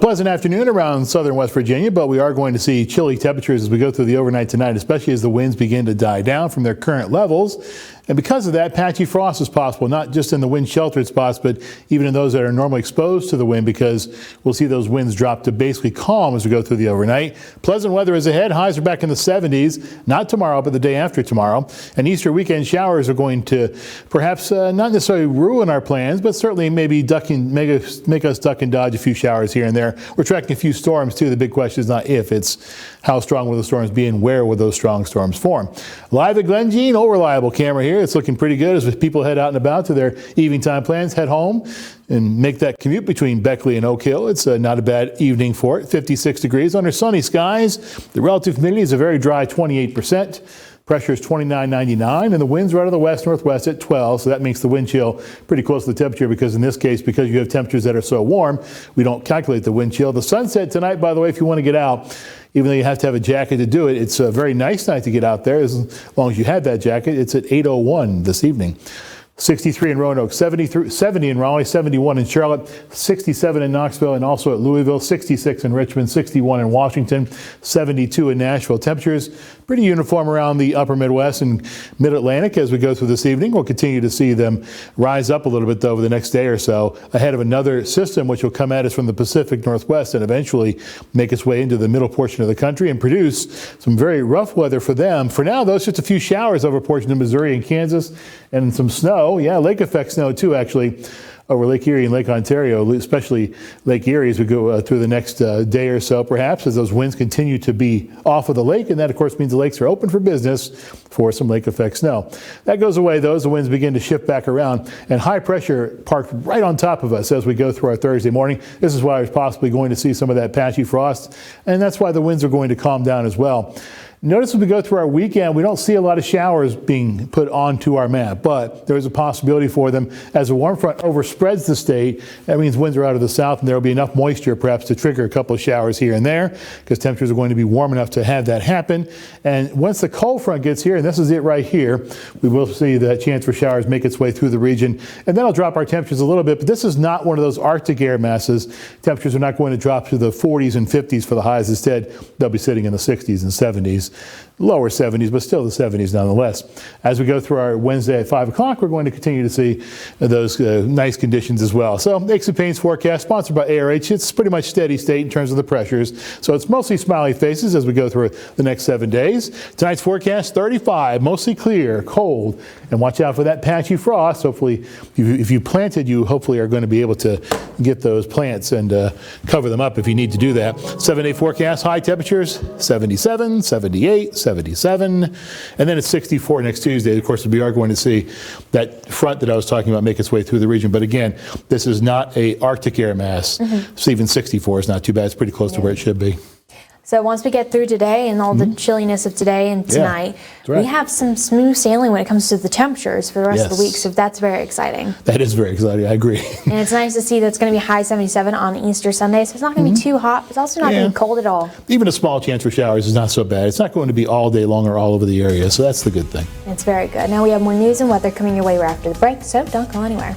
pleasant afternoon around southern West Virginia, but we are going to see chilly temperatures as we go through the overnight tonight, especially as the winds begin to die down from their current levels. And because of that, patchy frost is possible, not just in the wind-sheltered spots, but even in those that are normally exposed to the wind, because we'll see those winds drop to basically calm as we go through the overnight. Pleasant weather is ahead. Highs are back in the 70s, not tomorrow, but the day after tomorrow. And Easter weekend showers are going to perhaps not necessarily ruin our plans, but certainly maybe make us duck and dodge a few showers here and there. We're tracking a few storms, too. The big question is not if, it's how strong will the storms be and where will those strong storms form. Live at Glen Jean, old reliable camera here. It's looking pretty good as people head out and about to their evening time plans, head home and make that commute between Beckley and Oak Hill. It's not a bad evening for it. 56 degrees under sunny skies. The relative humidity is a very dry 28%. Pressure is 29.99, and the winds are out of the west-northwest at 12, so that makes the wind chill pretty close to the temperature, because in this case, because you have temperatures that are so warm, we don't calculate the wind chill. The sunset tonight, by the way, if you want to get out, even though you have to have a jacket to do it, it's a very nice night to get out there, as long as you have that jacket. It's at 8:01 this evening. 63 in Roanoke, 70 in Raleigh, 71 in Charlotte, 67 in Knoxville, and also at Louisville, 66 in Richmond, 61 in Washington, 72 in Nashville. Temperatures pretty uniform around the upper Midwest and Mid-Atlantic as we go through this evening. We'll continue to see them rise up a little bit, though, over the next day or so, ahead of another system which will come at us from the Pacific Northwest and eventually make its way into the middle portion of the country and produce some very rough weather for them. For now, though, it's just a few showers over portions of Missouri and Kansas and some snow. Yeah, lake effect snow, too, actually, over Lake Erie and Lake Ontario, especially Lake Erie as we go through the next day or so, perhaps, as those winds continue to be off of the lake. And that, of course, means the lakes are open for business for some lake effect snow. That goes away, though, as the winds begin to shift back around. And high pressure parked right on top of us as we go through our Thursday morning. This is why we're possibly going to see some of that patchy frost. And that's why the winds are going to calm down as well. Notice as we go through our weekend, we don't see a lot of showers being put onto our map, but there is a possibility for them as a warm front overspreads the state. That means winds are out of the south, and there will be enough moisture perhaps to trigger a couple of showers here and there, because temperatures are going to be warm enough to have that happen. And once the cold front gets here, and this is it right here, we will see that chance for showers make its way through the region, and that'll drop our temperatures a little bit. But this is not one of those Arctic air masses. Temperatures are not going to drop to the 40s and 50s for the highs. Instead, they'll be sitting in the 60s and 70s. Lower 70s, but still the 70s nonetheless. As we go through our Wednesday at 5 o'clock, we're going to continue to see those nice conditions as well. So, Aches and Pains forecast, sponsored by ARH. It's pretty much steady state in terms of the pressures. So it's mostly smiley faces as we go through the next 7 days. Tonight's forecast, 35, mostly clear, cold, and watch out for that patchy frost. Hopefully, if you planted, you hopefully are going to be able to get those plants and cover them up if you need to do that. 7-day forecast, high temperatures, 77, 78, 77, and then it's 64 next Tuesday. Of course, we are going to see that front that I was talking about make its way through the region. But again, this is not a Arctic air mass. So even 64 is not too bad. It's pretty close to where it should be. So once we get through today and all the chilliness of today and tonight, we have some smooth sailing when it comes to the temperatures for the rest of the week. So that's very exciting. That is very exciting. I agree. And it's nice to see that it's going to be high 77 on Easter Sunday. So it's not going to be too hot. It's also not going to be cold at all. Even a small chance for showers is not so bad. It's not going to be all day long or all over the area. So that's the good thing. It's very good. Now we have more news and weather coming your way right after the break. So don't go anywhere.